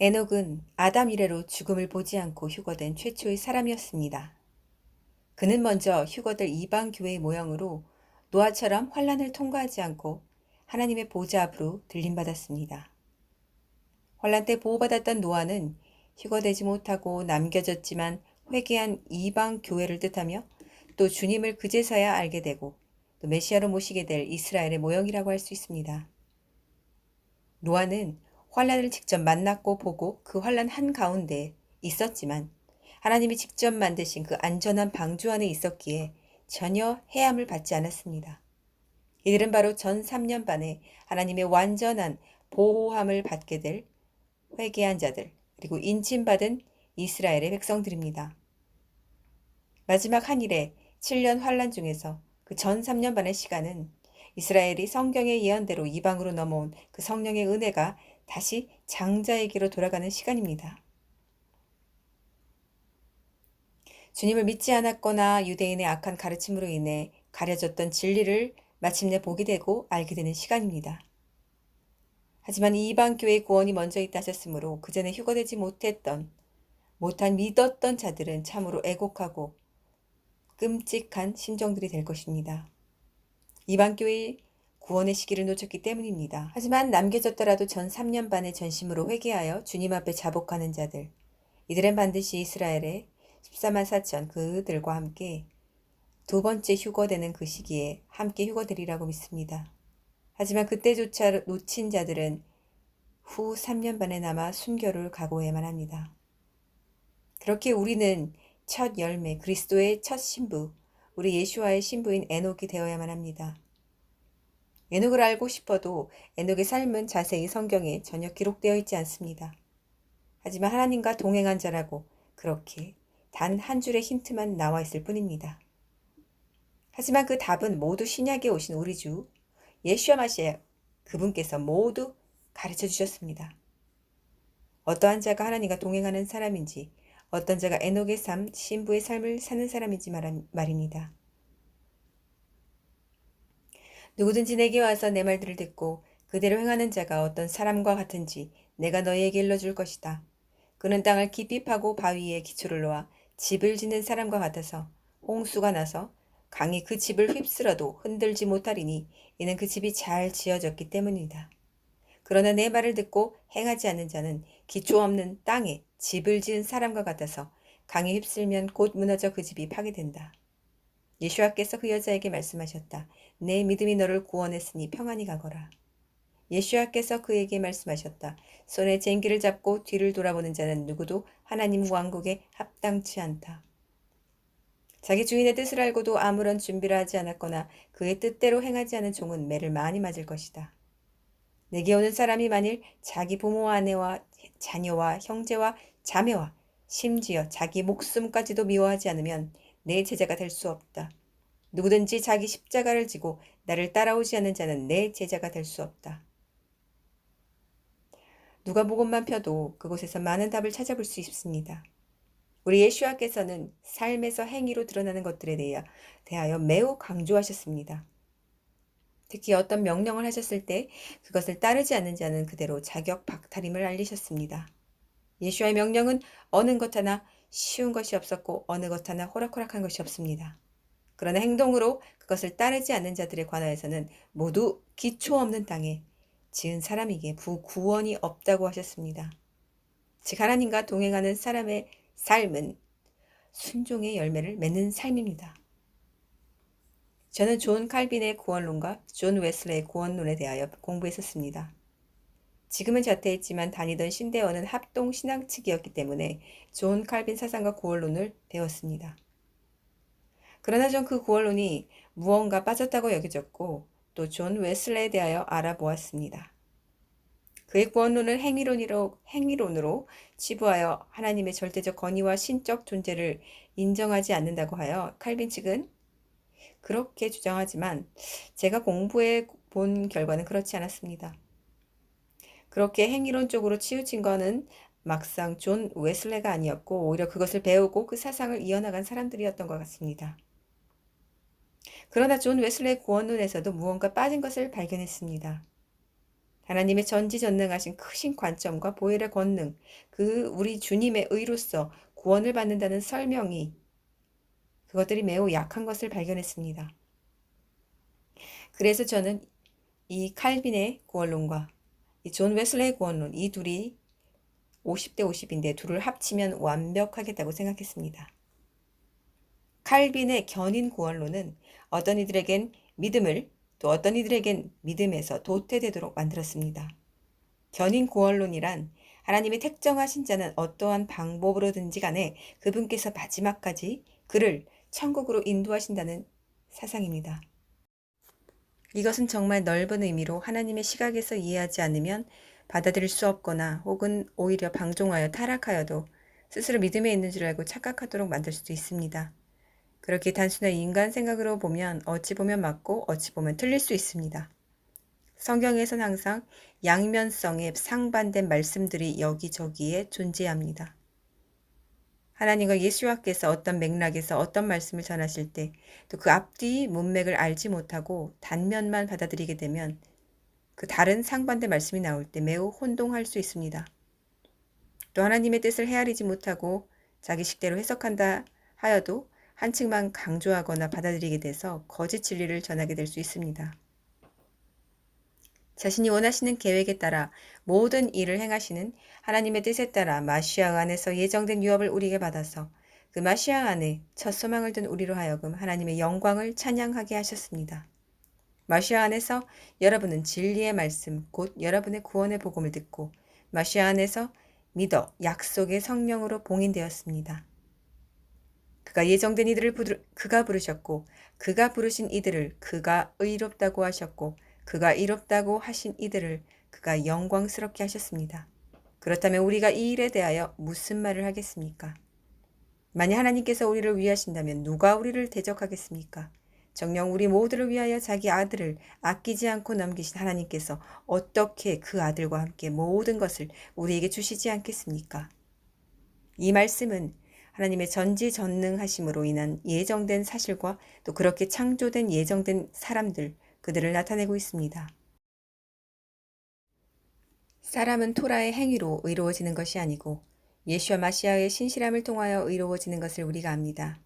에녹은 아담 이래로 죽음을 보지 않고 휴거된 최초의 사람이었습니다. 그는 먼저 휴거될 이방 교회의 모형으로 노아처럼 환란을 통과하지 않고 하나님의 보좌 앞으로 들림받았습니다. 환란 때 보호받았던 노아는 휴거되지 못하고 남겨졌지만 회개한 이방 교회를 뜻하며 또 주님을 그제서야 알게 되고 또 메시아로 모시게 될 이스라엘의 모형이라고 할 수 있습니다. 노아는 환란을 직접 만났고 보고 그 환란 한가운데 있었지만 하나님이 직접 만드신 그 안전한 방주 안에 있었기에 전혀 해함을 받지 않았습니다. 이들은 바로 전 3년 반에 하나님의 완전한 보호함을 받게 될 회개한 자들 그리고 인침받은 이스라엘의 백성들입니다. 마지막 한 일의 7년 환란 중에서 그 전 3년 반의 시간은 이스라엘이 성경의 예언대로 이방으로 넘어온 그 성령의 은혜가 다시 장자에게로 돌아가는 시간입니다. 주님을 믿지 않았거나 유대인의 악한 가르침으로 인해 가려졌던 진리를 마침내 보게 되고 알게 되는 시간입니다. 하지만 이방 교회의 구원이 먼저 있다 하셨으므로 그 전에 휴거되지 못한 믿었던 자들은 참으로 애곡하고 끔찍한 심정들이 될 것입니다. 이방 교회의 구원의 시기를 놓쳤기 때문입니다. 하지만 남겨졌더라도 전 3년 반의 전심으로 회개하여 주님 앞에 자복하는 자들, 이들은 반드시 이스라엘의 14만 4천 그들과 함께 두 번째 휴거되는 그 시기에 함께 휴거되리라고 믿습니다. 하지만 그때조차 놓친 자들은 후 3년 반에 남아 순교를 각오해야만 합니다. 그렇게 우리는 첫 열매, 그리스도의 첫 신부, 우리 예수와의 신부인 에녹이 되어야만 합니다. 에녹을 알고 싶어도 에녹의 삶은 자세히 성경에 전혀 기록되어 있지 않습니다. 하지만 하나님과 동행한 자라고 그렇게 단 한 줄의 힌트만 나와 있을 뿐입니다. 하지만 그 답은 모두 신약에 오신 우리 주 예수와 마시아 그분께서 모두 가르쳐 주셨습니다. 어떠한 자가 하나님과 동행하는 사람인지 어떤 자가 에녹의 삶, 신부의 삶을 사는 사람인지 말입니다. 누구든지 내게 와서 내 말들을 듣고 그대로 행하는 자가 어떤 사람과 같은지 내가 너희에게 일러줄 것이다. 그는 땅을 깊이 파고 바위에 기초를 놓아 집을 짓는 사람과 같아서 홍수가 나서 강이 그 집을 휩쓸어도 흔들지 못하리니 이는 그 집이 잘 지어졌기 때문이다. 그러나 내 말을 듣고 행하지 않는 자는 기초 없는 땅에 집을 지은 사람과 같아서 강이 휩쓸면 곧 무너져 그 집이 파괴된다. 예수와께서 그 여자에게 말씀하셨다. 내 믿음이 너를 구원했으니 평안히 가거라. 예수와께서 그에게 말씀하셨다. 손에 쟁기를 잡고 뒤를 돌아보는 자는 누구도 하나님 왕국에 합당치 않다. 자기 주인의 뜻을 알고도 아무런 준비를 하지 않았거나 그의 뜻대로 행하지 않은 종은 매를 많이 맞을 것이다. 내게 오는 사람이 만일 자기 부모와 아내와 자녀와 형제와 자매와 심지어 자기 목숨까지도 미워하지 않으면 내 제자가 될 수 없다. 누구든지 자기 십자가를 지고 나를 따라오지 않는 자는 내 제자가 될 수 없다. 누가복음만 펴도 그곳에서 많은 답을 찾아볼 수 있습니다. 우리 예수와께서는 삶에서 행위로 드러나는 것들에 대하여 매우 강조하셨습니다. 특히 어떤 명령을 하셨을 때 그것을 따르지 않는 자는 그대로 자격 박탈임을 알리셨습니다. 예수와의 명령은 어느 것 하나 쉬운 것이 없었고 어느 것 하나 호락호락한 것이 없습니다. 그러나 행동으로 그것을 따르지 않는 자들에 관하여서는 모두 기초 없는 땅에 지은 사람에게 구원이 없다고 하셨습니다. 즉 하나님과 동행하는 사람의 삶은 순종의 열매를 맺는 삶입니다. 저는 존 칼빈의 구원론과 존 웨슬레의 구원론에 대하여 공부했었습니다. 지금은 자퇴했지만 다니던 신대원은 합동 신앙 측이었기 때문에 존 칼빈 사상과 구원론을 배웠습니다. 그러나 전 그 구원론이 무언가 빠졌다고 여겨졌고 또 존 웨슬레에 대하여 알아보았습니다. 그의 구원론을 행위론으로 치부하여 하나님의 절대적 권위와 신적 존재를 인정하지 않는다고 하여 칼빈 측은 그렇게 주장하지만 제가 공부해 본 결과는 그렇지 않았습니다. 그렇게 행위론 쪽으로 치우친 거는 막상 존 웨슬레가 아니었고 오히려 그것을 배우고 그 사상을 이어나간 사람들이었던 것 같습니다. 그러나 존 웨슬레의 구원론에서도 무언가 빠진 것을 발견했습니다. 하나님의 전지전능하신 크신 관점과 보혈의 권능, 그 우리 주님의 의로서 구원을 받는다는 설명이 그것들이 매우 약한 것을 발견했습니다. 그래서 저는 이 칼빈의 구원론과 이 존 웨슬레의 구원론, 이 둘이 50대 50인데 둘을 합치면 완벽하겠다고 생각했습니다. 칼빈의 견인 구원론은 어떤 이들에겐 믿음을 또 어떤 이들에겐 믿음에서 도태되도록 만들었습니다. 견인 구원론이란 하나님의 택정하신 자는 어떠한 방법으로든지 간에 그분께서 마지막까지 그를 천국으로 인도하신다는 사상입니다. 이것은 정말 넓은 의미로 하나님의 시각에서 이해하지 않으면 받아들일 수 없거나 혹은 오히려 방종하여 타락하여도 스스로 믿음에 있는 줄 알고 착각하도록 만들 수도 있습니다. 그렇게 단순한 인간 생각으로 보면 어찌 보면 맞고 어찌 보면 틀릴 수 있습니다. 성경에선 항상 양면성의 상반된 말씀들이 여기저기에 존재합니다. 하나님과 예수와께서 어떤 맥락에서 어떤 말씀을 전하실 때 또 그 앞뒤 문맥을 알지 못하고 단면만 받아들이게 되면 그 다른 상반된 말씀이 나올 때 매우 혼동할 수 있습니다. 또 하나님의 뜻을 헤아리지 못하고 자기 식대로 해석한다 하여도 한 측만 강조하거나 받아들이게 돼서 거짓 진리를 전하게 될 수 있습니다. 자신이 원하시는 계획에 따라 모든 일을 행하시는 하나님의 뜻에 따라 마시아 안에서 예정된 유업을 우리에게 받아서 그 마시아 안에 첫 소망을 둔 우리로 하여금 하나님의 영광을 찬양하게 하셨습니다. 마시아 안에서 여러분은 진리의 말씀, 곧 여러분의 구원의 복음을 듣고 마시아 안에서 믿어 약속의 성령으로 봉인되었습니다. 그가 예정된 이들을 그가 부르셨고 그가 부르신 이들을 그가 의롭다고 하셨고 그가 이롭다고 하신 이들을 그가 영광스럽게 하셨습니다. 그렇다면 우리가 이 일에 대하여 무슨 말을 하겠습니까? 만약 하나님께서 우리를 위하신다면 누가 우리를 대적하겠습니까? 정녕 우리 모두를 위하여 자기 아들을 아끼지 않고 넘기신 하나님께서 어떻게 그 아들과 함께 모든 것을 우리에게 주시지 않겠습니까? 이 말씀은 하나님의 전지전능하심으로 인한 예정된 사실과 또 그렇게 창조된 예정된 사람들, 그들을 나타내고 있습니다. 사람은 토라의 행위로 의로워지는 것이 아니고 예수와 마시아의 신실함을 통하여 의로워지는 것을 우리가 압니다.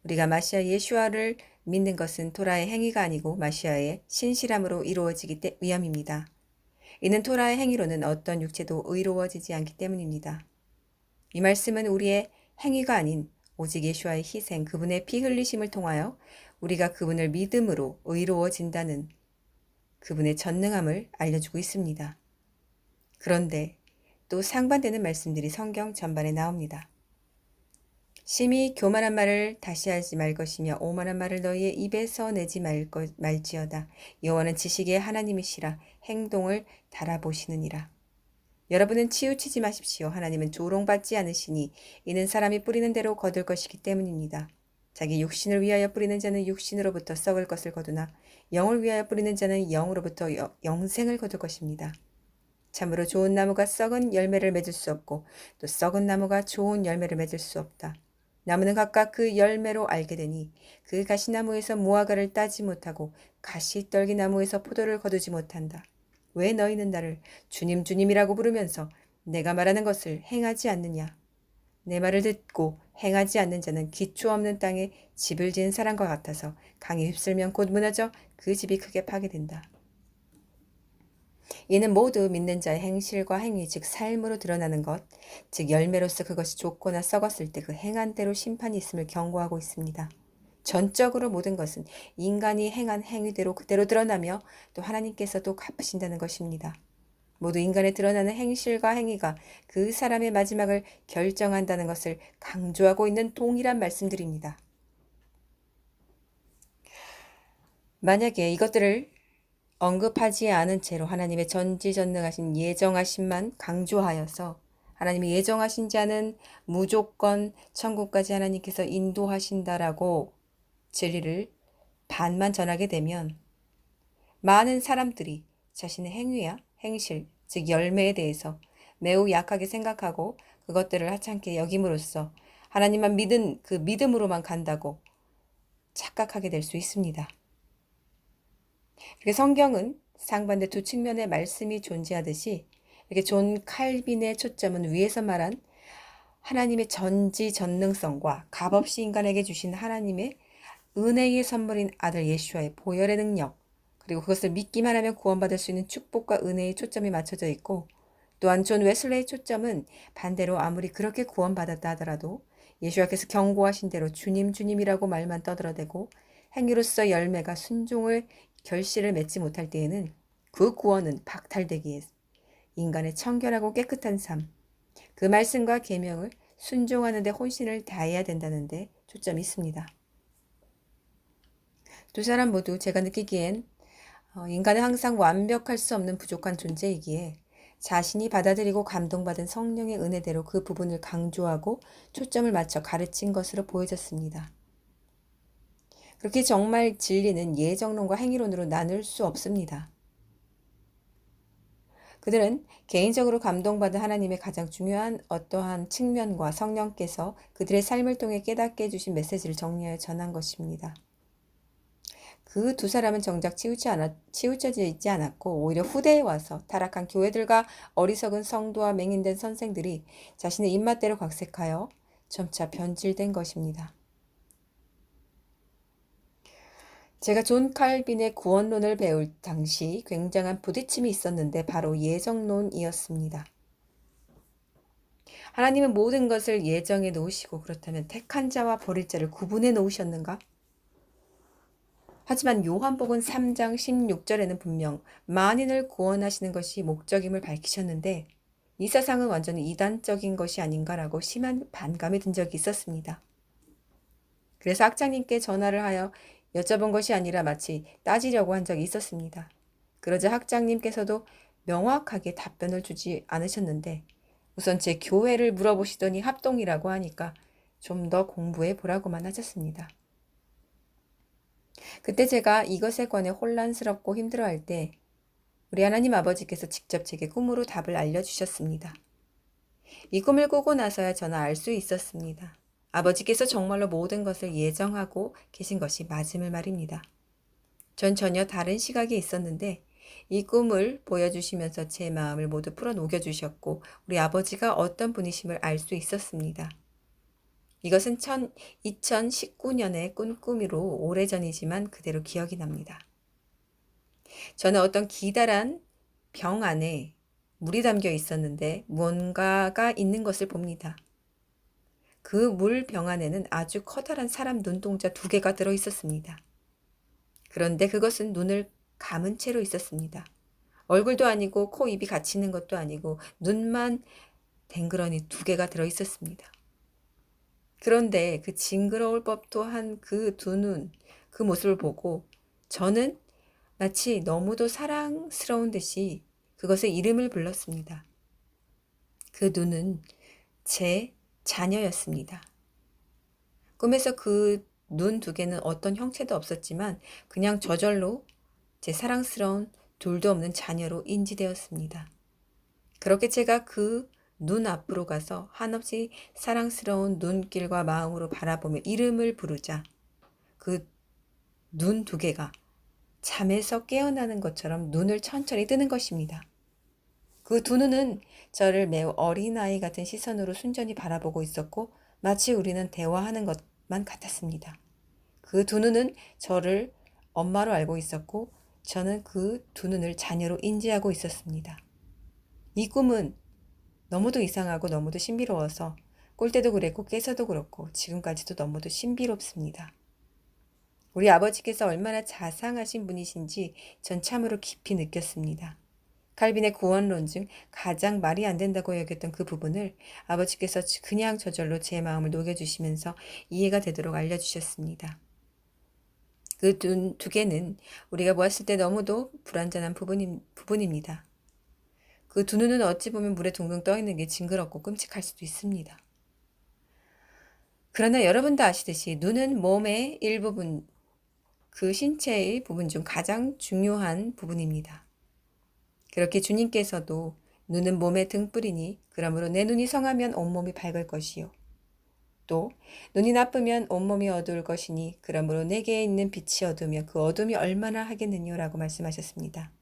우리가 마시아 예수와를 믿는 것은 토라의 행위가 아니고 마시아의 신실함으로 이루어지기 위함입니다. 이는 토라의 행위로는 어떤 육체도 의로워지지 않기 때문입니다. 이 말씀은 우리의 행위가 아닌 오직 예수와의 희생, 그분의 피 흘리심을 통하여 우리가 그분을 믿음으로 의로워진다는 그분의 전능함을 알려주고 있습니다. 그런데 또 상반되는 말씀들이 성경 전반에 나옵니다. 심히 교만한 말을 다시 하지 말 것이며 오만한 말을 너희의 입에서 내지 말지어다. 여호와는 지식의 하나님이시라 행동을 달아보시느니라. 여러분은 치우치지 마십시오. 하나님은 조롱받지 않으시니 이는 사람이 뿌리는 대로 거둘 것이기 때문입니다. 자기 육신을 위하여 뿌리는 자는 육신으로부터 썩을 것을 거두나 영을 위하여 뿌리는 자는 영으로부터 영생을 거둘 것입니다. 참으로 좋은 나무가 썩은 열매를 맺을 수 없고 또 썩은 나무가 좋은 열매를 맺을 수 없다. 나무는 각각 그 열매로 알게 되니 그 가시나무에서 무화과를 따지 못하고 가시떨기 나무에서 포도를 거두지 못한다. 왜 너희는 나를 주님 주님이라고 부르면서 내가 말하는 것을 행하지 않느냐? 내 말을 듣고 행하지 않는 자는 기초 없는 땅에 집을 지은 사람과 같아서 강이 휩쓸면 곧 무너져 그 집이 크게 파괴된다. 이는 모두 믿는 자의 행실과 행위, 즉 삶으로 드러나는 것, 즉 열매로서 그것이 좋거나 썩었을 때 그 행한 대로 심판이 있음을 경고하고 있습니다. 전적으로 모든 것은 인간이 행한 행위대로 그대로 드러나며 또 하나님께서도 갚으신다는 것입니다. 모두 인간에 드러나는 행실과 행위가 그 사람의 마지막을 결정한다는 것을 강조하고 있는 동일한 말씀들입니다. 만약에 이것들을 언급하지 않은 채로 하나님의 전지전능하신 예정하심만 강조하여서 하나님이 예정하신 자는 무조건 천국까지 하나님께서 인도하신다라고 진리를 반만 전하게 되면 많은 사람들이 자신의 행위야 행실, 즉 열매에 대해서 매우 약하게 생각하고 그것들을 하찮게 여김으로써 하나님만 믿은 그 믿음으로만 간다고 착각하게 될 수 있습니다. 그래서 성경은 상반된 두 측면의 말씀이 존재하듯이 이렇게 존 칼빈의 초점은 위에서 말한 하나님의 전지전능성과 값없이 인간에게 주신 하나님의 은혜의 선물인 아들 예수와의 보혈의 능력, 그리고 그것을 믿기만 하면 구원받을 수 있는 축복과 은혜의 초점이 맞춰져 있고, 또한 존 웨슬레의 초점은 반대로 아무리 그렇게 구원받았다 하더라도 예수와께서 경고하신 대로 주님 주님이라고 말만 떠들어대고 행위로서 열매가 순종을 결실을 맺지 못할 때에는 그 구원은 박탈되기에 인간의 청결하고 깨끗한 삶, 그 말씀과 계명을 순종하는 데 혼신을 다해야 된다는 데 초점이 있습니다. 두 사람 모두 제가 느끼기엔 인간은 항상 완벽할 수 없는 부족한 존재이기에 자신이 받아들이고 감동받은 성령의 은혜대로 그 부분을 강조하고 초점을 맞춰 가르친 것으로 보여졌습니다. 그렇게 정말 진리는 예정론과 행위론으로 나눌 수 없습니다. 그들은 개인적으로 감동받은 하나님의 가장 중요한 어떠한 측면과 성령께서 그들의 삶을 통해 깨닫게 해주신 메시지를 정리하여 전한 것입니다. 그 두 사람은 정작 치우쳐져 있지 않았고 오히려 후대에 와서 타락한 교회들과 어리석은 성도와 맹인된 선생들이 자신의 입맛대로 각색하여 점차 변질된 것입니다. 제가 존 칼빈의 구원론을 배울 당시 굉장한 부딪힘이 있었는데 바로 예정론이었습니다. 하나님은 모든 것을 예정해 놓으시고 그렇다면 택한 자와 버릴 자를 구분해 놓으셨는가? 하지만 요한복음 3장 16절에는 분명 만인을 구원하시는 것이 목적임을 밝히셨는데 이 사상은 완전히 이단적인 것이 아닌가라고 심한 반감이 든 적이 있었습니다. 그래서 학장님께 전화를 하여 여쭤본 것이 아니라 마치 따지려고 한 적이 있었습니다. 그러자 학장님께서도 명확하게 답변을 주지 않으셨는데 우선 제 교회를 물어보시더니 합동이라고 하니까 좀 더 공부해 보라고만 하셨습니다. 그때 제가 이것에 관해 혼란스럽고 힘들어할 때 우리 하나님 아버지께서 직접 제게 꿈으로 답을 알려주셨습니다. 이 꿈을 꾸고 나서야 저는 알 수 있었습니다. 아버지께서 정말로 모든 것을 예정하고 계신 것이 맞음을 말입니다. 전 전혀 다른 시각이 있었는데 이 꿈을 보여주시면서 제 마음을 모두 풀어 녹여주셨고 우리 아버지가 어떤 분이심을 알 수 있었습니다. 이것은 2019년에 꾼 꿈으로 오래전이지만 그대로 기억이 납니다. 저는 어떤 기다란 병 안에 물이 담겨 있었는데 무언가가 있는 것을 봅니다. 그 물 병 안에는 아주 커다란 사람 눈동자 2개가 들어 있었습니다. 그런데 그것은 눈을 감은 채로 있었습니다. 얼굴도 아니고 코, 입이 같이 있는 것도 아니고 눈만 댕그러니 2개가 들어 있었습니다. 그런데 그 징그러울 법도 한 그 두 눈, 그 모습을 보고 저는 마치 너무도 사랑스러운 듯이 그것의 이름을 불렀습니다. 그 눈은 제 자녀였습니다. 꿈에서 그 눈 2개는 어떤 형체도 없었지만 그냥 저절로 제 사랑스러운 둘도 없는 자녀로 인지되었습니다. 그렇게 제가 그 눈 앞으로 가서 한없이 사랑스러운 눈길과 마음으로 바라보며 이름을 부르자 그 눈 2개가 잠에서 깨어나는 것처럼 눈을 천천히 뜨는 것입니다. 그 두 눈은 저를 매우 어린아이 같은 시선으로 순전히 바라보고 있었고 마치 우리는 대화하는 것만 같았습니다. 그 두 눈은 저를 엄마로 알고 있었고 저는 그 두 눈을 자녀로 인지하고 있었습니다. 이 꿈은 너무도 이상하고 너무도 신비로워서 꿀 때도 그랬고 깨서도 그렇고 지금까지도 너무도 신비롭습니다. 우리 아버지께서 얼마나 자상하신 분이신지 전 참으로 깊이 느꼈습니다. 칼빈의 구원론 중 가장 말이 안 된다고 여겼던 그 부분을 아버지께서 그냥 저절로 제 마음을 녹여주시면서 이해가 되도록 알려주셨습니다. 그 눈 2개는 우리가 보았을 때 너무도 불완전한 부분입니다. 그 두 눈은 어찌 보면 물에 둥둥 떠있는 게 징그럽고 끔찍할 수도 있습니다. 그러나 여러분도 아시듯이 눈은 몸의 일부분, 그 신체의 부분 중 가장 중요한 부분입니다. 그렇게 주님께서도 눈은 몸의 등불이니 그러므로 내 눈이 성하면 온몸이 밝을 것이요. 또 눈이 나쁘면 온몸이 어두울 것이니 그러므로 내게 있는 빛이 어두우면 그 어둠이 얼마나 하겠느냐라고 말씀하셨습니다.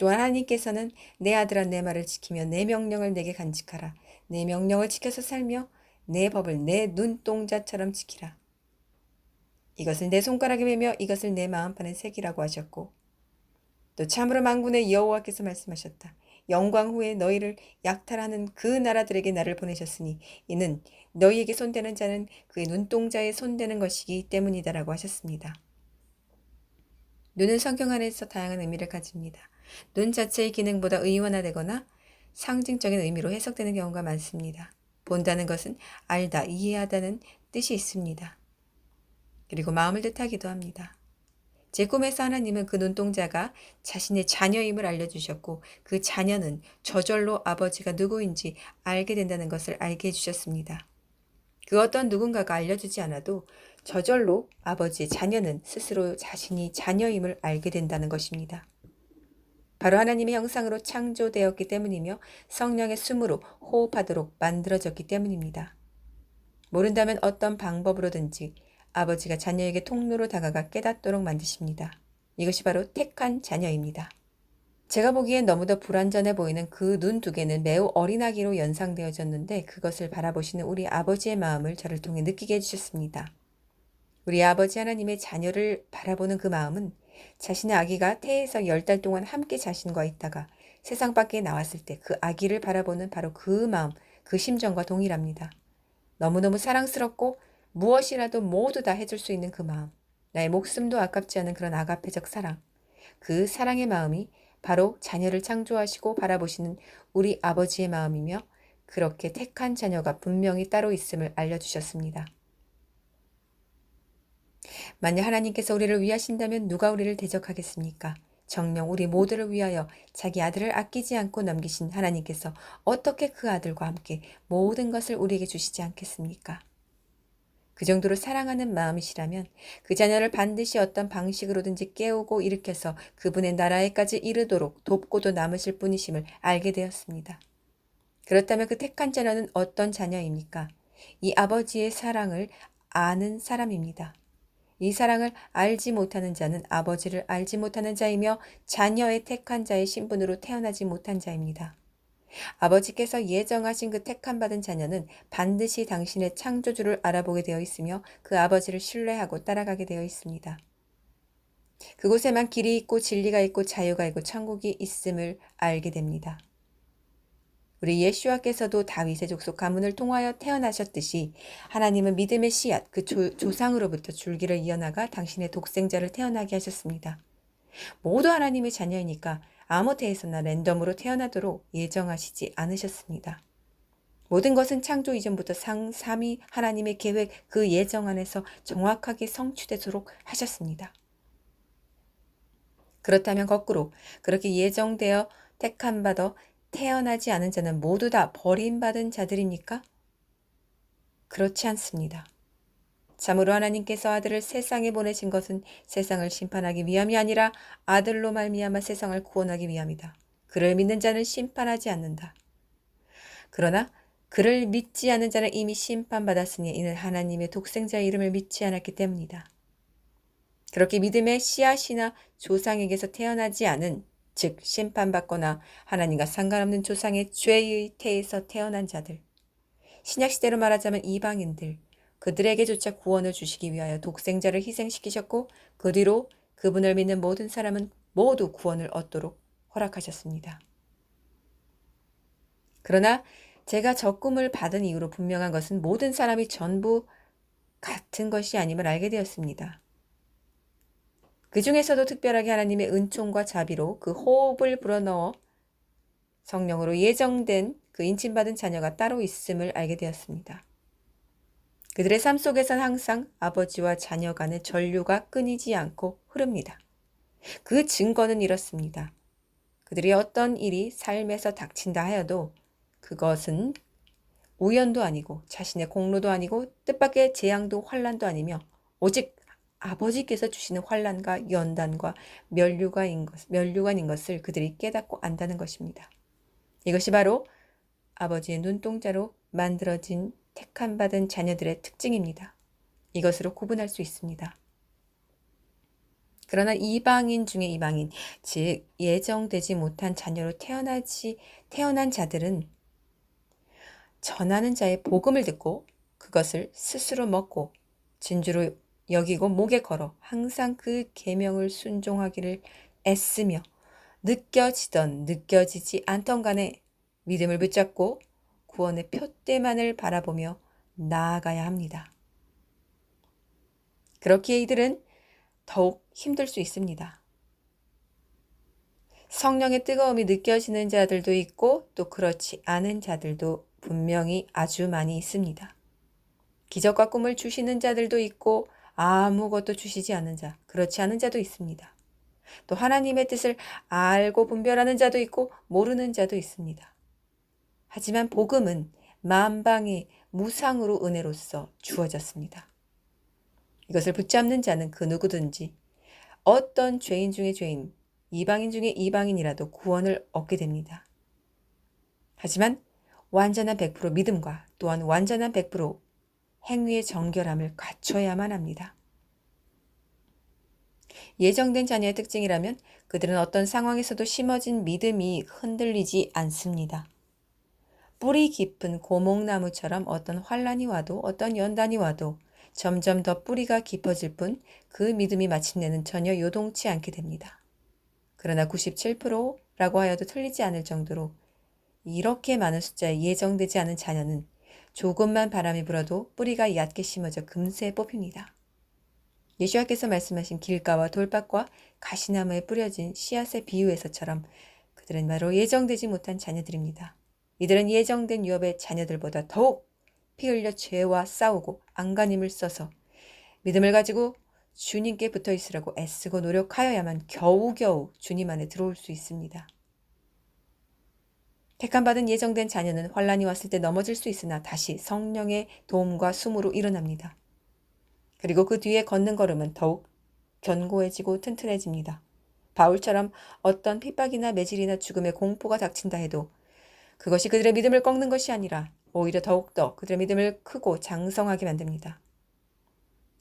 또한 하나님께서는 내 아들아 내 말을 지키며 내 명령을 내게 간직하라. 내 명령을 지켜서 살며 내 법을 내 눈동자처럼 지키라. 이것을 내 손가락에 매며 이것을 내 마음판에 새기라고 하셨고, 또 참으로 만군의 여호와께서 말씀하셨다. 영광 후에 너희를 약탈하는 그 나라들에게 나를 보내셨으니 이는 너희에게 손대는 자는 그의 눈동자에 손대는 것이기 때문이다라고 하셨습니다. 눈은 성경 안에서 다양한 의미를 가집니다. 눈 자체의 기능보다 의원화되거나 상징적인 의미로 해석되는 경우가 많습니다. 본다는 것은 알다, 이해하다는 뜻이 있습니다. 그리고 마음을 뜻하기도 합니다. 제 꿈에서 하나님은 그 눈동자가 자신의 자녀임을 알려주셨고 그 자녀는 저절로 아버지가 누구인지 알게 된다는 것을 알게 해주셨습니다. 그 어떤 누군가가 알려주지 않아도 저절로 아버지의 자녀는 스스로 자신이 자녀임을 알게 된다는 것입니다. 바로 하나님의 형상으로 창조되었기 때문이며 성령의 숨으로 호흡하도록 만들어졌기 때문입니다. 모른다면 어떤 방법으로든지 아버지가 자녀에게 통로로 다가가 깨닫도록 만드십니다. 이것이 바로 택한 자녀입니다. 제가 보기엔 너무도 불완전해 보이는 그 눈 두 개는 매우 어린아기로 연상되어졌는데 그것을 바라보시는 우리 아버지의 마음을 저를 통해 느끼게 해주셨습니다. 우리 아버지 하나님의 자녀를 바라보는 그 마음은 자신의 아기가 태에서 10달 동안 함께 자신과 있다가 세상 밖에 나왔을 때 그 아기를 바라보는 바로 그 마음, 그 심정과 동일합니다. 너무너무 사랑스럽고 무엇이라도 모두 다 해줄 수 있는 그 마음, 나의 목숨도 아깝지 않은 그런 아가페적 사랑, 그 사랑의 마음이 바로 자녀를 창조하시고 바라보시는 우리 아버지의 마음이며 그렇게 택한 자녀가 분명히 따로 있음을 알려주셨습니다. 만약 하나님께서 우리를 위하신다면 누가 우리를 대적하겠습니까? 정녕 우리 모두를 위하여 자기 아들을 아끼지 않고 남기신 하나님께서 어떻게 그 아들과 함께 모든 것을 우리에게 주시지 않겠습니까? 그 정도로 사랑하는 마음이시라면 그 자녀를 반드시 어떤 방식으로든지 깨우고 일으켜서 그분의 나라에까지 이르도록 돕고도 남으실 분이심을 알게 되었습니다. 그렇다면 그 택한 자녀는 어떤 자녀입니까? 이 아버지의 사랑을 아는 사람입니다. 이 사랑을 알지 못하는 자는 아버지를 알지 못하는 자이며 자녀의 택한 자의 신분으로 태어나지 못한 자입니다. 아버지께서 예정하신 그 택함받은 자녀는 반드시 당신의 창조주를 알아보게 되어 있으며 그 아버지를 신뢰하고 따라가게 되어 있습니다. 그곳에만 길이 있고 진리가 있고 자유가 있고 천국이 있음을 알게 됩니다. 우리 예수와께서도 다윗의 족속 가문을 통하여 태어나셨듯이 하나님은 믿음의 씨앗, 그 조상으로부터 줄기를 이어나가 당신의 독생자를 태어나게 하셨습니다. 모두 하나님의 자녀이니까 아무 때에서나 랜덤으로 태어나도록 예정하시지 않으셨습니다. 모든 것은 창조 이전부터 삼위 하나님의 계획 그 예정 안에서 정확하게 성취되도록 하셨습니다. 그렇다면 거꾸로 그렇게 예정되어 택함받아 태어나지 않은 자는 모두 다 버림받은 자들입니까? 그렇지 않습니다. 참으로 하나님께서 아들을 세상에 보내신 것은 세상을 심판하기 위함이 아니라 아들로 말미암아 세상을 구원하기 위함이다. 그를 믿는 자는 심판하지 않는다. 그러나 그를 믿지 않는 자는 이미 심판받았으니 이는 하나님의 독생자의 이름을 믿지 않았기 때문이다. 그렇게 믿음의 씨앗이나 조상에게서 태어나지 않은, 즉 심판받거나 하나님과 상관없는 조상의 죄의 태에서 태어난 자들, 신약시대로 말하자면 이방인들, 그들에게조차 구원을 주시기 위하여 독생자를 희생시키셨고 그 뒤로 그분을 믿는 모든 사람은 모두 구원을 얻도록 허락하셨습니다. 그러나 제가 저 꿈을 받은 이후로 분명한 것은 모든 사람이 전부 같은 것이 아님을 알게 되었습니다. 그 중에서도 특별하게 하나님의 은총과 자비로 그 호흡을 불어넣어 성령으로 예정된 그 인침받은 자녀가 따로 있음을 알게 되었습니다. 그들의 삶 속에선 항상 아버지와 자녀 간의 전류가 끊이지 않고 흐릅니다. 그 증거는 이렇습니다. 그들이 어떤 일이 삶에서 닥친다 하여도 그것은 우연도 아니고 자신의 공로도 아니고 뜻밖의 재앙도 환난도 아니며 오직 아버지께서 주시는 환난과 연단과 멸류관인 것을 그들이 깨닫고 안다는 것입니다. 이것이 바로 아버지의 눈동자로 만들어진 택함받은 자녀들의 특징입니다. 이것으로 구분할 수 있습니다. 그러나 이방인 중에 이방인, 즉 예정되지 못한 자녀로 태어난 자들은 전하는 자의 복음을 듣고 그것을 스스로 먹고 진주로 여기고 목에 걸어 항상 그 계명을 순종하기를 애쓰며 느껴지던 느껴지지 않던 간에 믿음을 붙잡고 구원의 표대만을 바라보며 나아가야 합니다. 그렇기에 이들은 더욱 힘들 수 있습니다. 성령의 뜨거움이 느껴지는 자들도 있고 또 그렇지 않은 자들도 분명히 아주 많이 있습니다. 기적과 꿈을 주시는 자들도 있고 아무것도 주시지 않는 자, 그렇지 않은 자도 있습니다. 또 하나님의 뜻을 알고 분별하는 자도 있고 모르는 자도 있습니다. 하지만 복음은 만방의 무상으로 은혜로서 주어졌습니다. 이것을 붙잡는 자는 그 누구든지 어떤 죄인 중에 죄인, 이방인 중에 이방인이라도 구원을 얻게 됩니다. 하지만 완전한 100% 믿음과 또한 완전한 100% 행위의 정결함을 갖춰야만 합니다. 예정된 자녀의 특징이라면 그들은 어떤 상황에서도 심어진 믿음이 흔들리지 않습니다. 뿌리 깊은 고목나무처럼 어떤 환란이 와도 어떤 연단이 와도 점점 더 뿌리가 깊어질 뿐 그 믿음이 마침내는 전혀 요동치 않게 됩니다. 그러나 97%라고 하여도 틀리지 않을 정도로 이렇게 많은 숫자의 예정되지 않은 자녀는 조금만 바람이 불어도 뿌리가 얕게 심어져 금세 뽑힙니다. 예수와께서 말씀하신 길가와 돌밭과 가시나무에 뿌려진 씨앗의 비유에서처럼 그들은 바로 예정되지 못한 자녀들입니다. 이들은 예정된 유업의 자녀들보다 더욱 피 흘려 죄와 싸우고 안간힘을 써서 믿음을 가지고 주님께 붙어 있으라고 애쓰고 노력하여야만 겨우겨우 주님 안에 들어올 수 있습니다. 택함받은 예정된 자녀는 환란이 왔을 때 넘어질 수 있으나 다시 성령의 도움과 숨으로 일어납니다. 그리고 그 뒤에 걷는 걸음은 더욱 견고해지고 튼튼해집니다. 바울처럼 어떤 핍박이나 매질이나 죽음의 공포가 닥친다 해도 그것이 그들의 믿음을 꺾는 것이 아니라 오히려 더욱더 그들의 믿음을 크고 장성하게 만듭니다.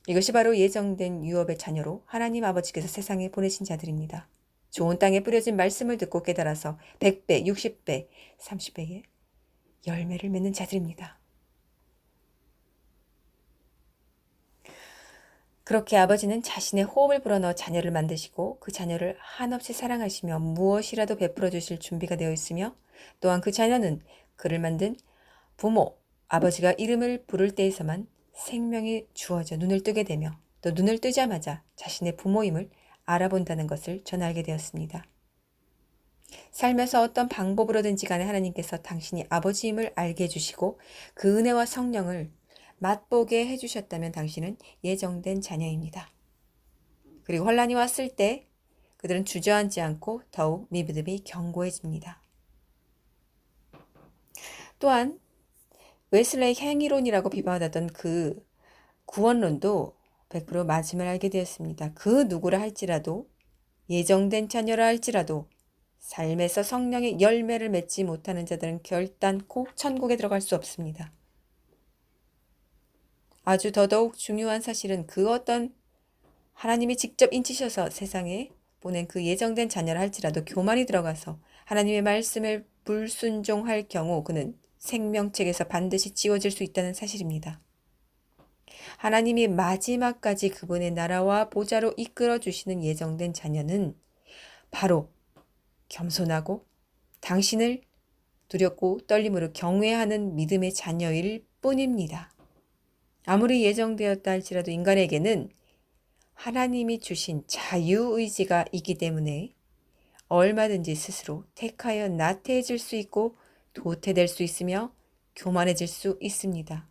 이것이 바로 예정된 유업의 자녀로 하나님 아버지께서 세상에 보내신 자들입니다. 좋은 땅에 뿌려진 말씀을 듣고 깨달아서 100배, 60배, 30배의 열매를 맺는 자들입니다. 그렇게 아버지는 자신의 호흡을 불어넣어 자녀를 만드시고 그 자녀를 한없이 사랑하시며 무엇이라도 베풀어 주실 준비가 되어 있으며 또한 그 자녀는 그를 만든 부모, 아버지가 이름을 부를 때에서만 생명이 주어져 눈을 뜨게 되며 또 눈을 뜨자마자 자신의 부모임을 알아본다는 것을 전 알게 되었습니다. 살면서 어떤 방법으로든지 간에 하나님께서 당신이 아버지임을 알게 해주시고 그 은혜와 성령을 맛보게 해주셨다면 당신은 예정된 자녀입니다. 그리고 혼란이 왔을 때 그들은 주저앉지 않고 더욱 믿음이 견고해집니다. 또한 웨슬레이 행위론이라고 비방받았던 그 구원론도 100% 맞음을 알게 되었습니다. 그 누구라 할지라도 예정된 자녀라 할지라도 삶에서 성령의 열매를 맺지 못하는 자들은 결단코 천국에 들어갈 수 없습니다. 아주 더더욱 중요한 사실은 그 어떤 하나님이 직접 인치셔서 세상에 보낸 그 예정된 자녀라 할지라도 교만이 들어가서 하나님의 말씀을 불순종할 경우 그는 생명책에서 반드시 지워질 수 있다는 사실입니다. 하나님이 마지막까지 그분의 나라와 보좌로 이끌어 주시는 예정된 자녀는 바로 겸손하고 당신을 두렵고 떨림으로 경외하는 믿음의 자녀일 뿐입니다. 아무리 예정되었다 할지라도 인간에게는 하나님이 주신 자유의지가 있기 때문에 얼마든지 스스로 택하여 나태해질 수 있고 도태될 수 있으며 교만해질 수 있습니다.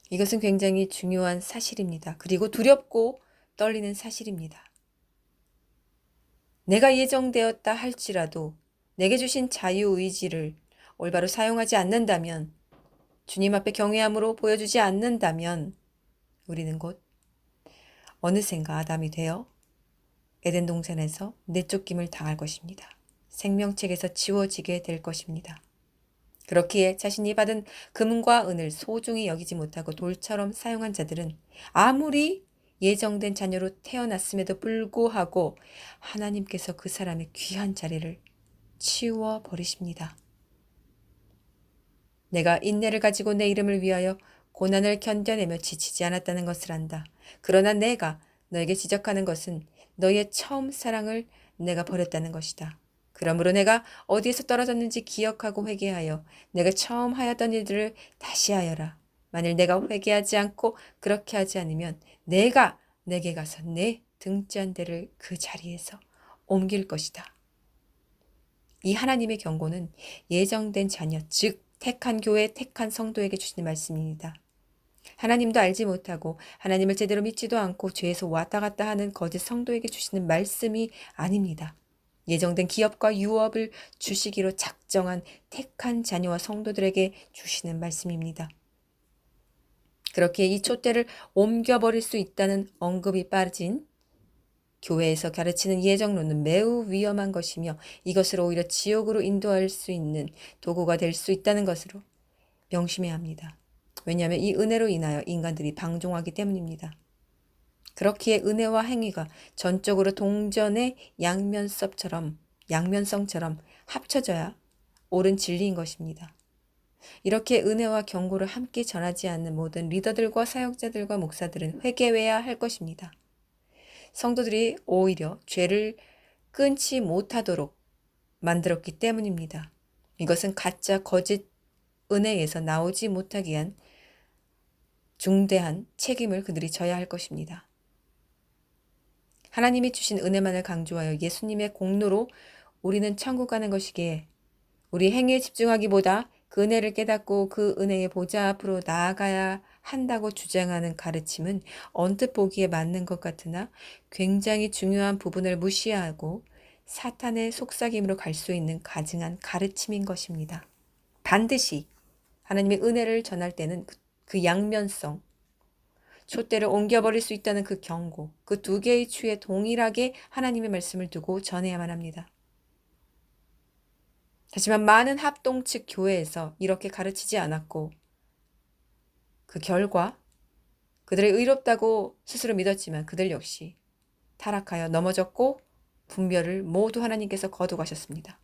이것은 굉장히 중요한 사실입니다. 그리고 두렵고 떨리는 사실입니다. 내가 예정되었다 할지라도 내게 주신 자유의지를 올바로 사용하지 않는다면, 주님 앞에 경외함으로 보여주지 않는다면 우리는 곧 어느샌가 아담이 되어 에덴 동산에서 내쫓김을 당할 것입니다. 생명책에서 지워지게 될 것입니다. 그렇기에 자신이 받은 금과 은을 소중히 여기지 못하고 돌처럼 사용한 자들은 아무리 예정된 자녀로 태어났음에도 불구하고 하나님께서 그 사람의 귀한 자리를 치워 버리십니다. 내가 인내를 가지고 내 이름을 위하여 고난을 견뎌내며 지치지 않았다는 것을 안다. 그러나 내가 너에게 지적하는 것은 너의 처음 사랑을 내가 버렸다는 것이다. 그러므로 내가 어디에서 떨어졌는지 기억하고 회개하여 내가 처음 하였던 일들을 다시 하여라. 만일 내가 회개하지 않고 그렇게 하지 않으면 내가 내게 가서 내 등잔대를 그 자리에서 옮길 것이다. 이 하나님의 경고는 예정된 자녀, 즉 택한 교회, 택한 성도에게 주시는 말씀입니다. 하나님도 알지 못하고 하나님을 제대로 믿지도 않고 죄에서 왔다 갔다 하는 거짓 성도에게 주시는 말씀이 아닙니다. 예정된 기업과 유업을 주시기로 작정한 택한 자녀와 성도들에게 주시는 말씀입니다. 그렇게 이 촛대를 옮겨버릴 수 있다는 언급이 빠진 교회에서 가르치는 예정론은 매우 위험한 것이며 이것을 오히려 지옥으로 인도할 수 있는 도구가 될 수 있다는 것으로 명심해야 합니다. 왜냐하면 이 은혜로 인하여 인간들이 방종하기 때문입니다. 그렇기에 은혜와 행위가 전적으로 동전의 양면성처럼 합쳐져야 옳은 진리인 것입니다. 이렇게 은혜와 경고를 함께 전하지 않는 모든 리더들과 사역자들과 목사들은 회개해야 할 것입니다. 성도들이 오히려 죄를 끊지 못하도록 만들었기 때문입니다. 이것은 가짜 거짓 은혜에서 나오지 못하게 한 중대한 책임을 그들이 져야 할 것입니다. 하나님이 주신 은혜만을 강조하여 예수님의 공로로 우리는 천국 가는 것이기에 우리 행위에 집중하기보다 그 은혜를 깨닫고 그 은혜의 보좌 앞으로 나아가야 한다고 주장하는 가르침은 언뜻 보기에 맞는 것 같으나 굉장히 중요한 부분을 무시하고 사탄의 속삭임으로 갈 수 있는 가증한 가르침인 것입니다. 반드시 하나님의 은혜를 전할 때는 그 양면성, 촛대를 옮겨버릴 수 있다는 그 경고, 그 두 개의 추에 동일하게 하나님의 말씀을 두고 전해야만 합니다. 하지만 많은 합동 측 교회에서 이렇게 가르치지 않았고 그 결과 그들의 의롭다고 스스로 믿었지만 그들 역시 타락하여 넘어졌고 분별을 모두 하나님께서 거두가셨습니다.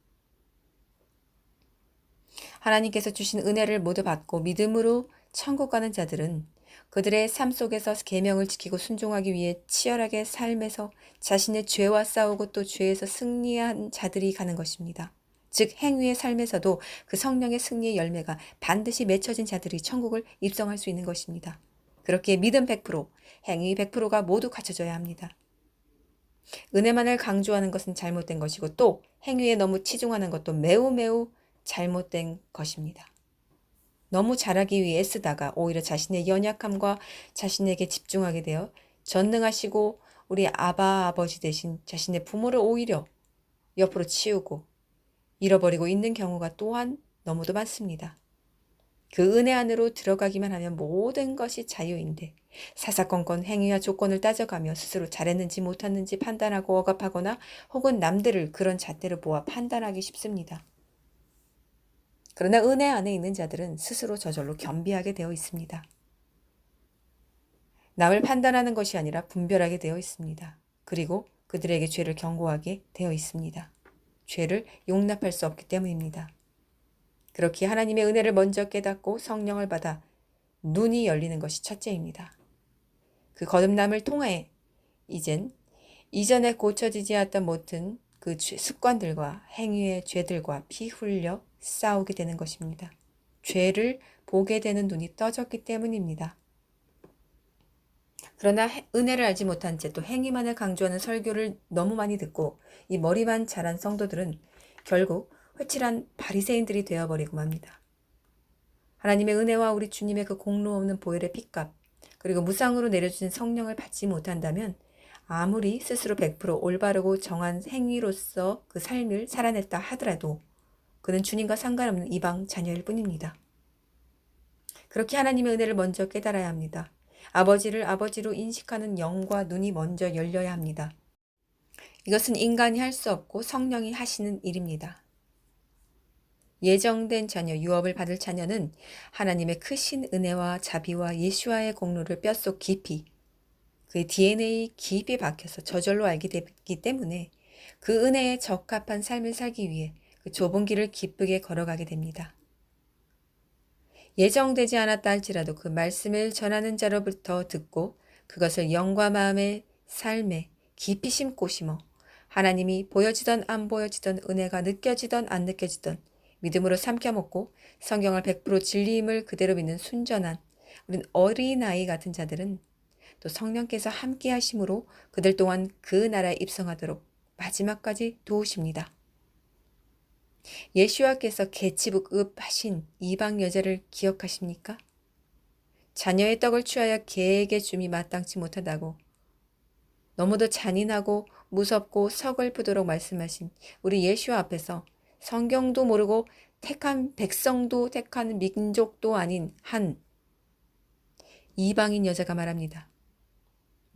하나님께서 주신 은혜를 모두 받고 믿음으로 천국 가는 자들은 그들의 삶 속에서 계명을 지키고 순종하기 위해 치열하게 삶에서 자신의 죄와 싸우고 또 죄에서 승리한 자들이 가는 것입니다. 즉 행위의 삶에서도 그 성령의 승리의 열매가 반드시 맺혀진 자들이 천국을 입성할 수 있는 것입니다. 그렇게 믿음 100%, 행위 100%가 모두 갖춰져야 합니다. 은혜만을 강조하는 것은 잘못된 것이고 또 행위에 너무 치중하는 것도 매우 잘못된 것입니다. 너무 잘하기 위해 애쓰다가 오히려 자신의 연약함과 자신에게 집중하게 되어 전능하시고 우리 아버지 대신 자신의 부모를 오히려 옆으로 치우고 잃어버리고 있는 경우가 또한 너무도 많습니다. 그 은혜 안으로 들어가기만 하면 모든 것이 자유인데 사사건건 행위와 조건을 따져가며 스스로 잘했는지 못했는지 판단하고 억압하거나 혹은 남들을 그런 잣대로 보아 판단하기 쉽습니다. 그러나 은혜 안에 있는 자들은 스스로 저절로 겸비하게 되어 있습니다. 남을 판단하는 것이 아니라 분별하게 되어 있습니다. 그리고 그들에게 죄를 경고하게 되어 있습니다. 죄를 용납할 수 없기 때문입니다. 그렇게 하나님의 은혜를 먼저 깨닫고 성령을 받아 눈이 열리는 것이 첫째입니다. 그 거듭남을 통해 이전에 고쳐지지 않았던 모든 그 습관들과 행위의 죄들과 피 흘려 싸우게 되는 것입니다. 죄를 보게 되는 눈이 떠졌기 때문입니다. 그러나 은혜를 알지 못한 채 또 행위만을 강조하는 설교를 너무 많이 듣고 이 머리만 자란 성도들은 결국 회칠한 바리새인들이 되어버리고 맙니다. 하나님의 은혜와 우리 주님의 그 공로 없는 보혈의 핏값 그리고 무상으로 내려주신 성령을 받지 못한다면 아무리 스스로 100% 올바르고 정한 행위로서 그 삶을 살아냈다 하더라도 그는 주님과 상관없는 이방 자녀일 뿐입니다. 그렇게 하나님의 은혜를 먼저 깨달아야 합니다. 아버지를 아버지로 인식하는 영과 눈이 먼저 열려야 합니다. 이것은 인간이 할 수 없고 성령이 하시는 일입니다. 예정된 자녀, 유업을 받을 자녀는 하나님의 크신 은혜와 자비와 예수와의 공로를 뼛속 깊이 그의 DNA에 깊이 박혀서 저절로 알게 됐기 때문에 그 은혜에 적합한 삶을 살기 위해 그 좁은 길을 기쁘게 걸어가게 됩니다. 예정되지 않았다 할지라도 그 말씀을 전하는 자로부터 듣고 그것을 영과 마음의 삶에 깊이 심고 심어 하나님이 보여지던 안 보여지던 은혜가 느껴지던 안 느껴지던 믿음으로 삼켜먹고 성경을 100% 진리임을 그대로 믿는 순전한 우린 어린아이 같은 자들은 또 성령께서 함께 하심으로 그들 또한 그 나라에 입성하도록 마지막까지 도우십니다. 예수와께서 계치부급하신 이방 여자를 기억하십니까? 자녀의 떡을 취하여 개에게 줌이 마땅치 못하다고 너무도 잔인하고 무섭고 서글프도록 말씀하신 우리 예수 앞에서 성경도 모르고 택한 백성도 택한 민족도 아닌 한 이방인 여자가 말합니다.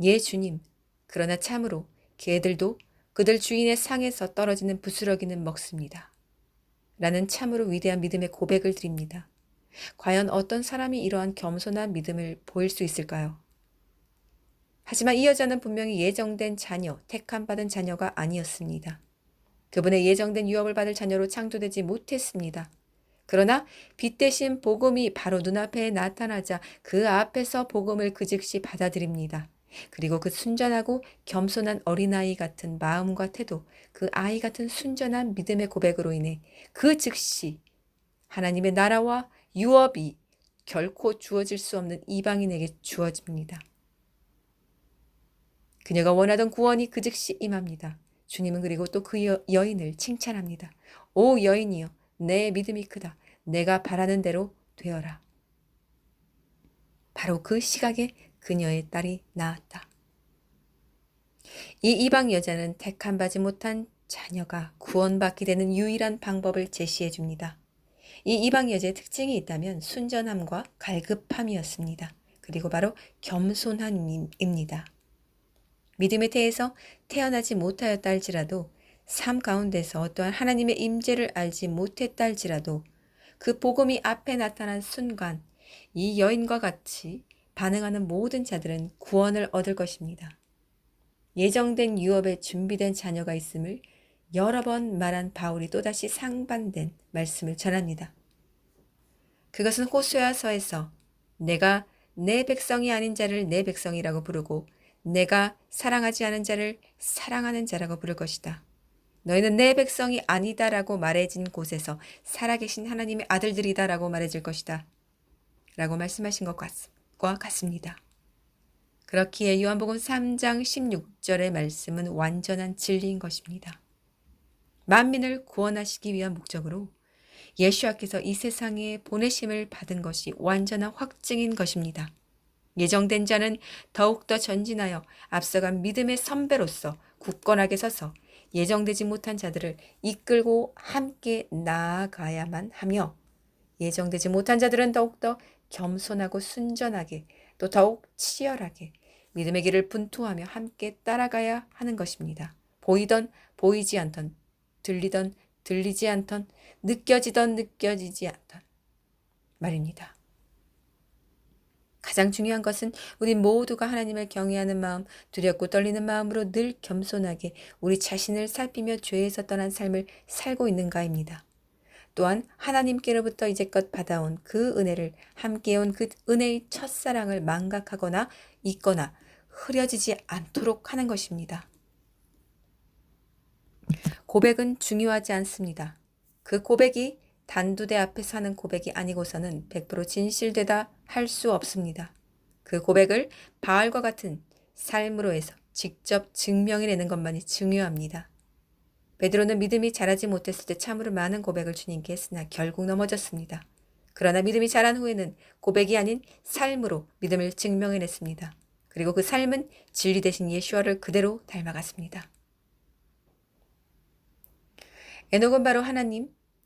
예 주님, 그러나 참으로 개들도 그들 주인의 상에서 떨어지는 부스러기는 먹습니다. 라는 참으로 위대한 믿음의 고백을 드립니다. 과연 어떤 사람이 이러한 겸손한 믿음을 보일 수 있을까요? 하지만 이 여자는 분명히 예정된 자녀, 택함받은 자녀가 아니었습니다. 그분의 예정된 유업을 받을 자녀로 창조되지 못했습니다. 그러나 빛 대신 복음이 바로 눈앞에 나타나자 그 앞에서 복음을 그 즉시 받아들입니다. 그리고 그 순전하고 겸손한 어린아이 같은 마음과 태도, 그 아이 같은 순전한 믿음의 고백으로 인해 그 즉시 하나님의 나라와 유업이 결코 주어질 수 없는 이방인에게 주어집니다. 그녀가 원하던 구원이 그 즉시 임합니다. 주님은 그리고 또 그 여인을 칭찬합니다. 오 여인이여, 내 믿음이 크다. 내가 바라는 대로 되어라. 바로 그 시각에 그녀의 딸이 나았다. 이 이방 여자는 택함받지 못한 자녀가 구원받게 되는 유일한 방법을 제시해 줍니다. 이 이방 여자의 특징이 있다면 순전함과 갈급함이었습니다. 그리고 바로 겸손함입니다. 믿음의 태에서 태어나지 못하였다 할지라도 삶 가운데서 어떠한 하나님의 임재를 알지 못했다 할지라도 그 복음이 앞에 나타난 순간 이 여인과 같이 반응하는 모든 자들은 구원을 얻을 것입니다. 예정된 유업에 준비된 자녀가 있음을 여러 번 말한 바울이 또다시 상반된 말씀을 전합니다. 그것은 호수아서에서 내가 내 백성이 아닌 자를 내 백성이라고 부르고 내가 사랑하지 않은 자를 사랑하는 자라고 부를 것이다. 너희는 내 백성이 아니다라고 말해진 곳에서 살아계신 하나님의 아들들이다라고 말해질 것이다. 라고 말씀하신 것과 같습니다. 그렇기에 요한복음 3장 16절의 말씀은 완전한 진리인 것입니다. 만민을 구원하시기 위한 목적으로 예수와께서 이 세상에 보내심을 받은 것이 완전한 확증인 것입니다. 예정된 자는 더욱더 전진하여 앞서간 믿음의 선배로서 굳건하게 서서 예정되지 못한 자들을 이끌고 함께 나아가야만 하며 예정되지 못한 자들은 더욱더 겸손하고 순전하게 또 더욱 치열하게 믿음의 길을 분투하며 함께 따라가야 하는 것입니다. 보이던 보이지 않던, 들리던 들리지 않던, 느껴지던 느껴지지 않던 말입니다. 가장 중요한 것은 우리 모두가 하나님을 경외하는 마음, 두렵고 떨리는 마음으로 늘 겸손하게 우리 자신을 살피며 죄에서 떠난 삶을 살고 있는가입니다. 또한 하나님께로부터 이제껏 받아온 그 은혜를 함께해온 그 은혜의 첫사랑을 망각하거나 잊거나 흐려지지 않도록 하는 것입니다. 고백은 중요하지 않습니다. 그 고백이 단두대 앞에서 하는 고백이 아니고서는 100% 진실되다 할 수 없습니다. 그 고백을 바알과 같은 삶으로 해서 직접 증명해내는 것만이 중요합니다. 베드로는 믿음이 자라지 못했을 때 참으로 많은 고백을 주님께 했으나 결국 넘어졌습니다. 그러나 믿음이 자란 후에는 고백이 아닌 삶으로 믿음을 증명해냈습니다. 그리고 그 삶은 진리 대신 예수와를 그대로 닮아갔습니다. 에녹은 바로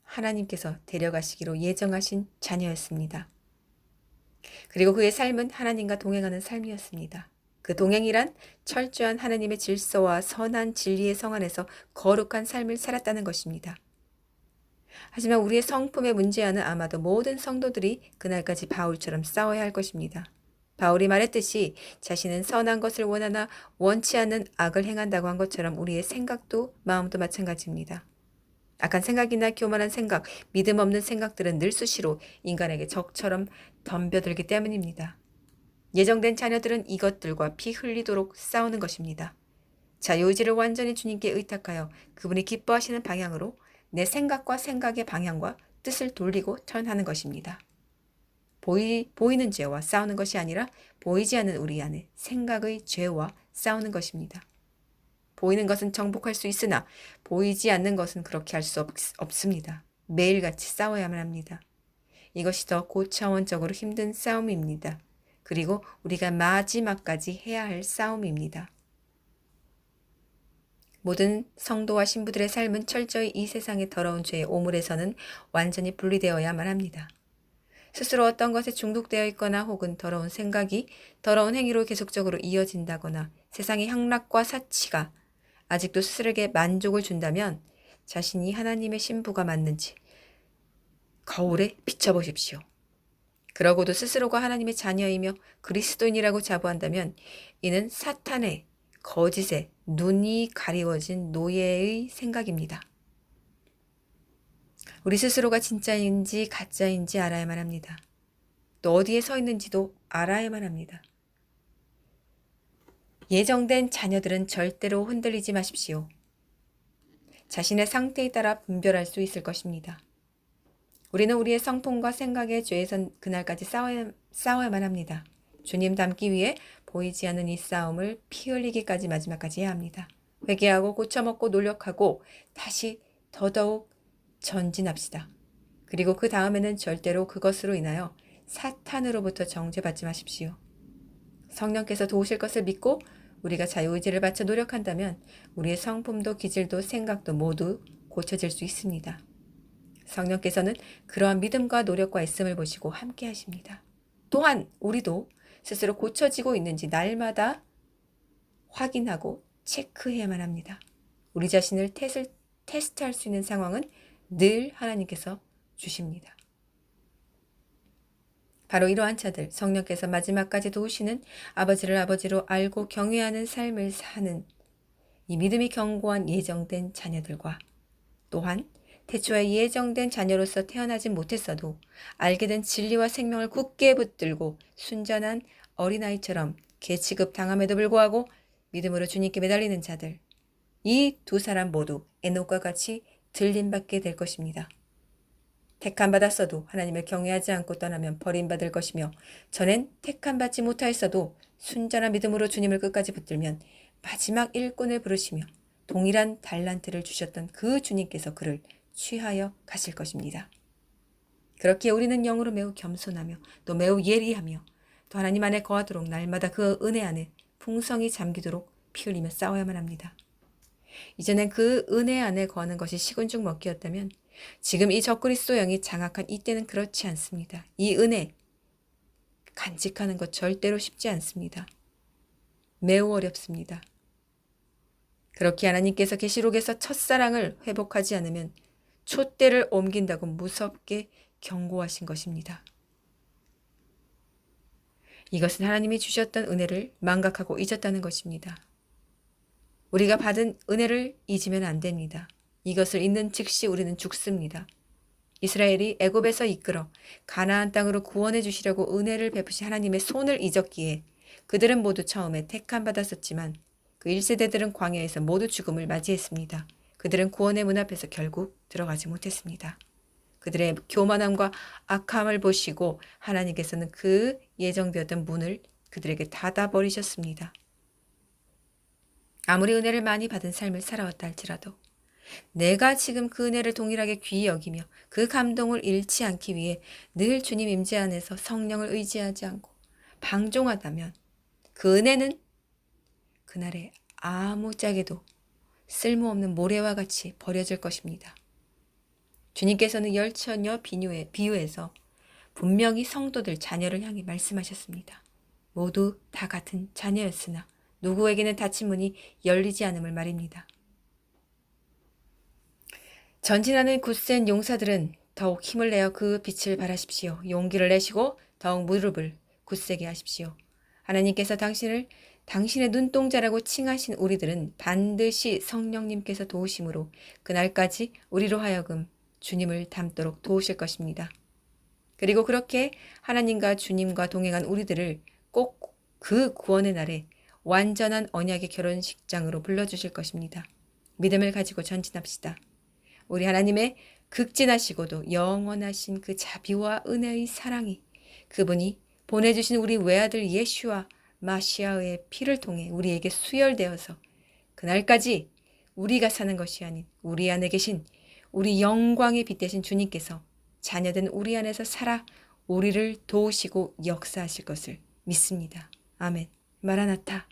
하나님께서 데려가시기로 예정하신 자녀였습니다. 그리고 그의 삶은 하나님과 동행하는 삶이었습니다. 그 동행이란 철저한 하나님의 질서와 선한 진리의 성 안에서 거룩한 삶을 살았다는 것입니다. 하지만 우리의 성품의 문제와는 아마도 모든 성도들이 그날까지 바울처럼 싸워야 할 것입니다. 바울이 말했듯이 자신은 선한 것을 원하나 원치 않는 악을 행한다고 한 것처럼 우리의 생각도 마음도 마찬가지입니다. 악한 생각이나 교만한 생각, 믿음 없는 생각들은 늘 수시로 인간에게 적처럼 덤벼들기 때문입니다. 예정된 자녀들은 이것들과 피 흘리도록 싸우는 것입니다. 자유의지를 완전히 주님께 의탁하여 그분이 기뻐하시는 방향으로 내 생각과 생각의 방향과 뜻을 돌리고 턴하는 것입니다. 보이는 죄와 싸우는 것이 아니라 보이지 않는 우리 안에 생각의 죄와 싸우는 것입니다. 보이는 것은 정복할 수 있으나 보이지 않는 것은 그렇게 할 수 없습니다. 매일같이 싸워야만 합니다. 이것이 더 고차원적으로 힘든 싸움입니다. 그리고 우리가 마지막까지 해야 할 싸움입니다. 모든 성도와 신부들의 삶은 철저히 이 세상의 더러운 죄의 오물에서는 완전히 분리되어야만 합니다. 스스로 어떤 것에 중독되어 있거나 혹은 더러운 생각이 더러운 행위로 계속적으로 이어진다거나 세상의 향락과 사치가 아직도 스스로에게 만족을 준다면 자신이 하나님의 신부가 맞는지 거울에 비춰보십시오. 그러고도 스스로가 하나님의 자녀이며 그리스도인이라고 자부한다면 이는 사탄의 거짓에 눈이 가리워진 노예의 생각입니다. 우리 스스로가 진짜인지 가짜인지 알아야만 합니다. 또 어디에 서 있는지도 알아야만 합니다. 예정된 자녀들은 절대로 흔들리지 마십시오. 자신의 상태에 따라 분별할 수 있을 것입니다. 우리는 우리의 성품과 생각의 죄에선 그날까지 싸워야만 합니다. 주님 닮기 위해 보이지 않는 이 싸움을 피 흘리기까지 마지막까지 해야 합니다. 회개하고 고쳐먹고 노력하고 다시 더더욱 전진합시다. 그리고 그 다음에는 절대로 그것으로 인하여 사탄으로부터 정죄받지 마십시오. 성령께서 도우실 것을 믿고 우리가 자유의지를 바쳐 노력한다면 우리의 성품도 기질도 생각도 모두 고쳐질 수 있습니다. 성령께서는 그러한 믿음과 노력과 애씀을 보시고 함께 하십니다. 또한 우리도 스스로 고쳐지고 있는지 날마다 확인하고 체크해야만 합니다. 우리 자신을 테스트할 수 있는 상황은 늘 하나님께서 주십니다. 바로 이러한 자들, 성령께서 마지막까지 도우시는 아버지를 아버지로 알고 경외하는 삶을 사는 이 믿음이 견고한 예정된 자녀들과 또한 태초에 예정된 자녀로서 태어나지 못했어도 알게 된 진리와 생명을 굳게 붙들고 순전한 어린아이처럼 개취급 당함에도 불구하고 믿음으로 주님께 매달리는 자들, 이 두 사람 모두 에녹과 같이 들림받게 될 것입니다. 택함받았어도 하나님을 경외하지 않고 떠나면 버림받을 것이며 전엔 택함받지 못하였어도 순전한 믿음으로 주님을 끝까지 붙들면 마지막 일꾼을 부르시며 동일한 달란트를 주셨던 그 주님께서 그를 취하여 가실 것입니다. 그렇기에 우리는 영으로 매우 겸손하며 또 매우 예리하며 또 하나님 안에 거하도록 날마다 그 은혜 안에 풍성이 잠기도록 피 흘리며 싸워야만 합니다. 이전엔 그 은혜 안에 거하는 것이 식은죽 먹기였다면 지금 이 적그리스도 영이 장악한 이때는 그렇지 않습니다. 이 은혜 간직하는 것 절대로 쉽지 않습니다. 매우 어렵습니다. 그렇게 하나님께서 계시록에서 첫사랑을 회복하지 않으면 촛대를 옮긴다고 무섭게 경고하신 것입니다. 이것은 하나님이 주셨던 은혜를 망각하고 잊었다는 것입니다. 우리가 받은 은혜를 잊으면 안 됩니다. 이것을 잊는 즉시 우리는 죽습니다. 이스라엘이 애굽에서 이끌어 가나안 땅으로 구원해 주시려고 은혜를 베푸신 하나님의 손을 잊었기에 그들은 모두 처음에 택함 받았었지만 그 1세대들은 광야에서 모두 죽음을 맞이했습니다. 그들은 구원의 문 앞에서 결국 들어가지 못했습니다. 그들의 교만함과 악함을 보시고 하나님께서는 그 예정되었던 문을 그들에게 닫아버리셨습니다. 아무리 은혜를 많이 받은 삶을 살아왔다 할지라도 내가 지금 그 은혜를 동일하게 귀히 여기며 그 감동을 잃지 않기 위해 늘 주님 임재 안에서 성령을 의지하지 않고 방종하다면 그 은혜는 그날에 아무짝에도 쓸모없는 모래와 같이 버려질 것입니다. 주님께서는 열처녀 비유에서 분명히 성도들 자녀를 향해 말씀하셨습니다. 모두 다 같은 자녀였으나 누구에게는 닫힌 문이 열리지 않음을 말입니다. 전진하는 굳센 용사들은 더욱 힘을 내어 그 빛을 발하십시오. 용기를 내시고 더욱 무릎을 굳세게 하십시오. 하나님께서 당신의 눈동자라고 칭하신 우리들은 반드시 성령님께서 도우심으로 그날까지 우리로 하여금 주님을 닮도록 도우실 것입니다. 그리고 그렇게 하나님과 주님과 동행한 우리들을 꼭 그 구원의 날에 완전한 언약의 결혼식장으로 불러주실 것입니다. 믿음을 가지고 전진합시다. 우리 하나님의 극진하시고도 영원하신 그 자비와 은혜의 사랑이, 그분이 보내주신 우리 외아들 예슈와 마시아의 피를 통해 우리에게 수혈되어서 그날까지 우리가 사는 것이 아닌 우리 안에 계신 우리 영광의 빛 되신 주님께서 자녀된 우리 안에서 살아 우리를 도우시고 역사하실 것을 믿습니다. 아멘. 마라나타.